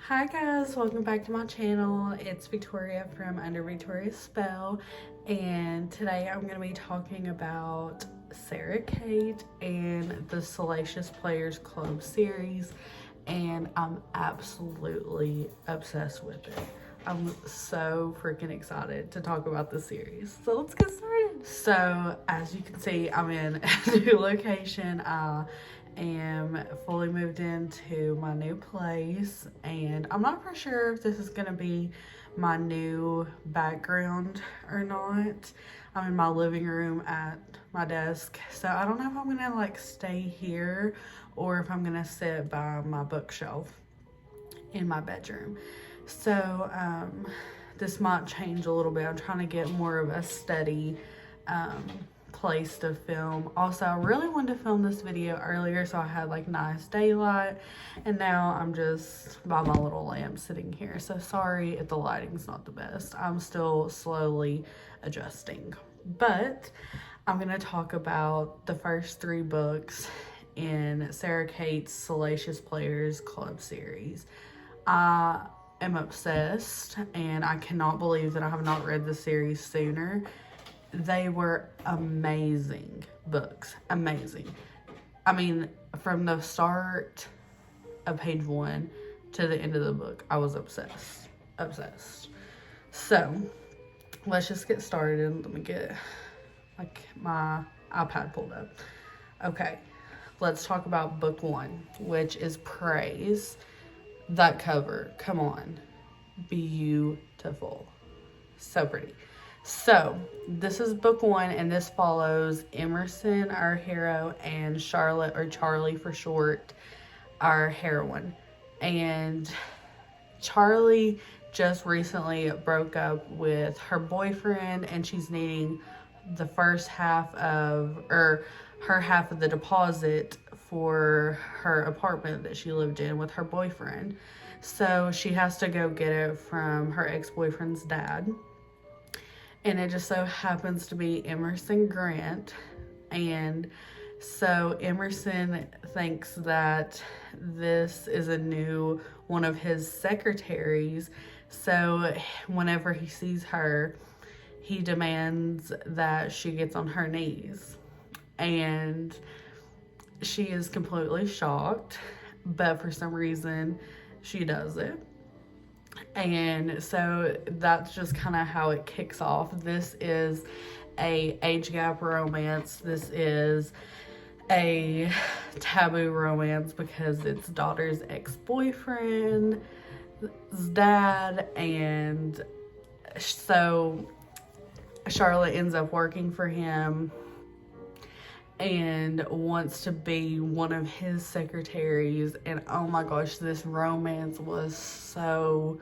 Hi guys, welcome back to my channel. It's Victoria from Under Victoria's Spell, and today I'm going to be talking about Sara Cate and the Salacious Players Club series, and I'm absolutely obsessed with it. I'm so freaking excited to talk about the series. So let's get started. So as you can see, I'm in a new location. Am fully moved into my new place, and I'm not for sure if this is gonna be my new background or not. I'm in my living room at my desk, so I don't know if I'm gonna like stay here or if I'm gonna sit by my bookshelf in my bedroom. So this might change a little bit. I'm trying to get more of a steady place to film. Also, I really wanted to film this video earlier so I had like nice daylight, and now I'm just by my little lamp sitting here. So sorry if the lighting's not the best. I'm still slowly adjusting. But I'm gonna talk about the first 3 books in Sara Cate's Salacious Players Club series. I am obsessed, and I cannot believe that I have not read the series sooner. They were amazing books. Amazing. I mean, from the start of page 1 to the end of the book, I was obsessed. Obsessed. So, let's just get started. Let me get like my iPad pulled up. Okay, let's talk about book 1, which is Praise. That cover, come on. Beautiful. So pretty. So, this is book 1, and this follows Emerson, our hero, and Charlotte, or Charlie for short, our heroine. And Charlie just recently broke up with her boyfriend, and she's needing the first half of, or her half of the deposit for her apartment that she lived in with her boyfriend. So, she has to go get it from her ex-boyfriend's dad. And it just so happens to be Emerson Grant. And so Emerson thinks that this is a new one of his secretaries. So whenever he sees her, he demands that she gets on her knees. And she is completely shocked, but for some reason she does it. And so that's just kind of how it kicks off. This is a age gap romance. This is a taboo romance because it's daughter's ex-boyfriend's dad, and so Charlotte ends up working for him and wants to be one of his secretaries. And oh my gosh, this romance was so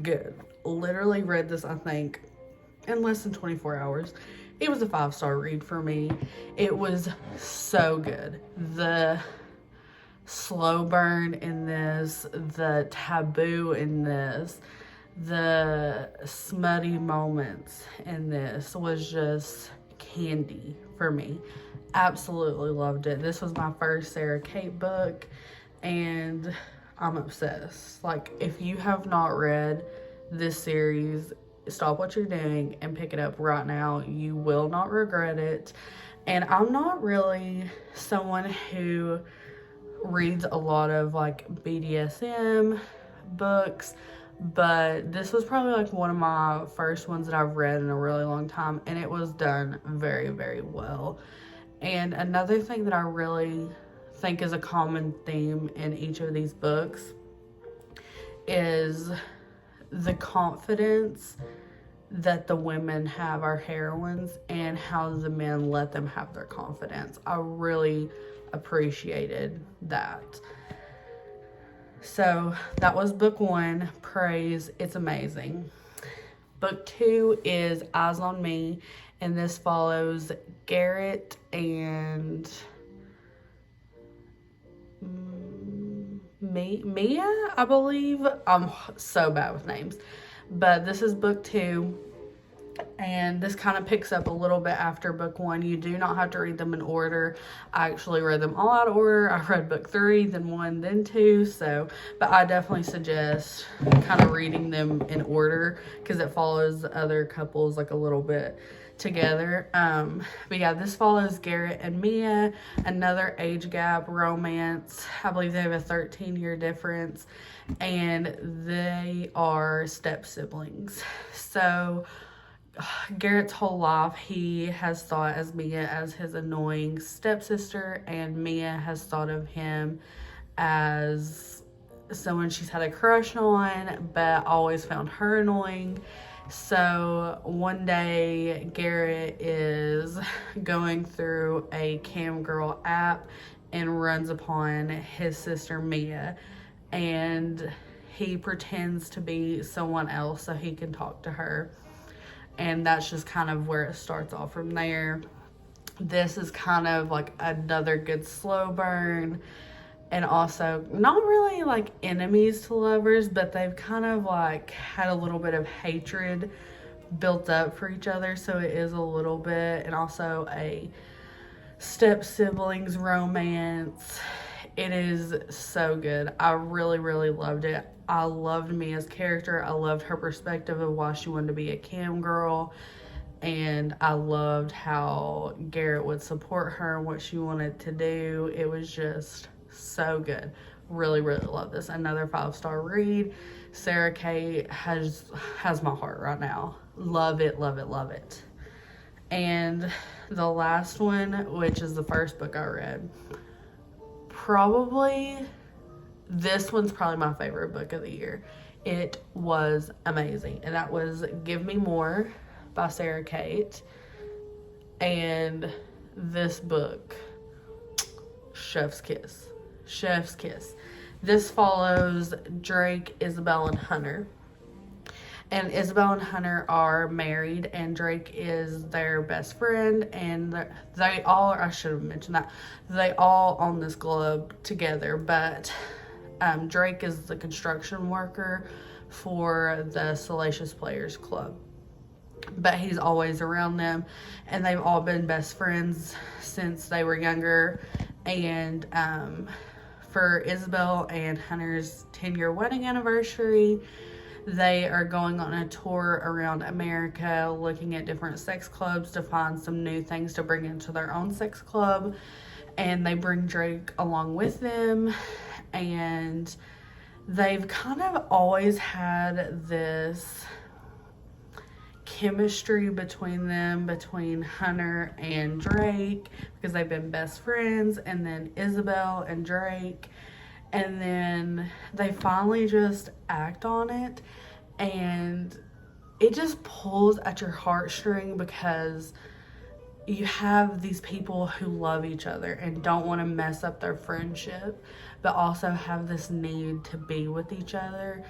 good. Literally read this, I think, in less than 24 hours. It was a 5-star read for me. It was so good. The slow burn in this, the taboo in this, the smutty moments in this was just candy for me. Absolutely loved it. This was my first Sara Cate book, and I'm obsessed. Like, if you have not read this series, stop what you're doing and pick it up right now. You will not regret it. And I'm not really someone who reads a lot of like BDSM books, but this was probably like one of my first ones that I've read in a really long time, and it was done very, very well. And another thing that I really think is a common theme in each of these books is the confidence that the women have, our heroines, and how the men let them have their confidence. I really appreciated that. So that was book 1, Praise. It's amazing. Book 2 is Eyes on Me, and this follows Garrett and Mia, I believe. I'm so bad with names. But this is book 2, And this kind of picks up a little bit after book 1. You do not have to read them in order. I actually read them all out of order. I read book 3, then 1, then 2. So, but I definitely suggest kind of reading them in order because it follows the other couples like a little bit together. But yeah, this follows Garrett and Mia, another age gap romance. I believe they have a 13-year difference, and they are step siblings. So Garrett's whole life, he has thought as Mia as his annoying stepsister, and Mia has thought of him as someone she's had a crush on, but always found her annoying. So one day, Garrett is going through a cam girl app and runs upon his sister Mia, and he pretends to be someone else so he can talk to her. And that's just kind of where it starts off from there. This is kind of like another good slow burn. And also not really like enemies to lovers, but they've kind of like had a little bit of hatred built up for each other. So it is a little bit, and also a step siblings romance. It is so good. I really, really loved it. I loved Mia's character. I loved her perspective of why she wanted to be a cam girl. And I loved how Garrett would support her and what she wanted to do. It was just so good. Really, really love this. Another 5-star read. Sara Cate has my heart right now. Love it, love it, love it. And the last one, which is the first book I read, this one's probably my favorite book of the year. It was amazing. And that was Give Me More by Sara Cate. And this book, chef's kiss. Chef's kiss. This follows Drake, Isabel, and Hunter. And Isabel and Hunter are married, and Drake is their best friend, and they all, I should have mentioned that, they all own this club together, but Drake is the construction worker for the Salacious Players Club. But he's always around them, and they've all been best friends since they were younger. And for Isabel and Hunter's 10-year wedding anniversary, they are going on a tour around America looking at different sex clubs to find some new things to bring into their own sex club. And they bring Drake along with them. And they've kind of always had this chemistry between them, between Hunter and Drake, because they've been best friends. And then Isabel and Drake. And then they finally just act on it, and it just pulls at your heartstring because you have these people who love each other and don't want to mess up their friendship, but also have this need to be with each other,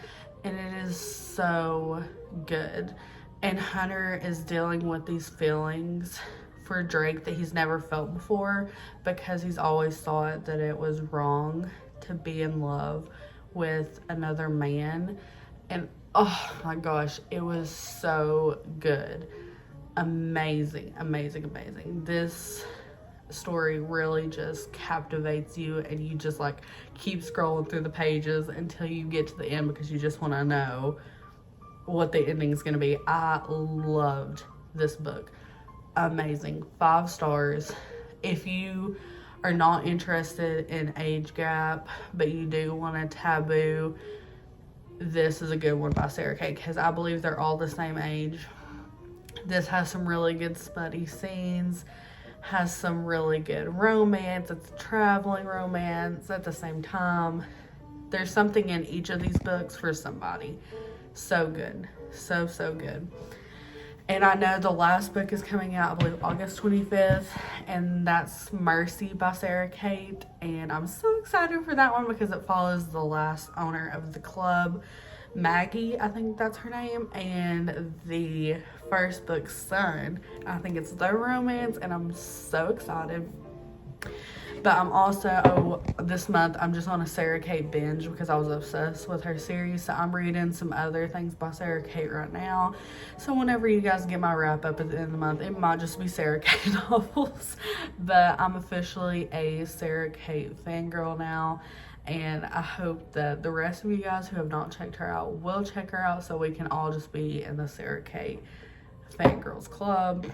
and it is so good. And Hunter is dealing with these feelings for Drake that he's never felt before because he's always thought that it was wrong to be in love with another man. And oh my gosh, it was so good. Amazing, amazing, amazing. This story really just captivates you, and you just like keep scrolling through the pages until you get to the end because you just want to know what the ending is going to be. I loved this book. Amazing. 5 stars. If you are not interested in age gap, but you do want a taboo, this is a good one by Sara Cate because I believe they're all the same age. This has some really good smutty scenes, has some really good romance. It's a traveling romance at the same time. There's something in each of these books for somebody. So good. So, so good. And I know the last book is coming out, I believe, August 25th, and that's Mercy by Sara Cate. And I'm so excited for that one because it follows the last owner of the club, Maggie, I think that's her name, and the first book's son. I think it's their romance, and I'm so excited. But I'm also, this month, I'm just on a Sara Cate binge because I was obsessed with her series. So I'm reading some other things by Sara Cate right now. So whenever you guys get my wrap up at the end of the month, it might just be Sara Cate novels. But I'm officially a Sara Cate fangirl now. And I hope that the rest of you guys who have not checked her out will check her out so we can all just be in the Sara Cate Fangirls Club.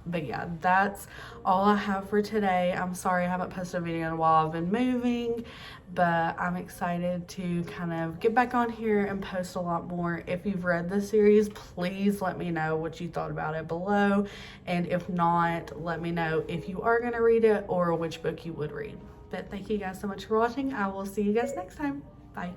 But yeah, that's all I have for today. I'm sorry I haven't posted a video in a while. I've been moving, but I'm excited to kind of get back on here and post a lot more. If you've read this series, please let me know what you thought about it below. And if not, let me know if you are going to read it or which book you would read. But thank you guys so much for watching. I will see you guys next time. Bye.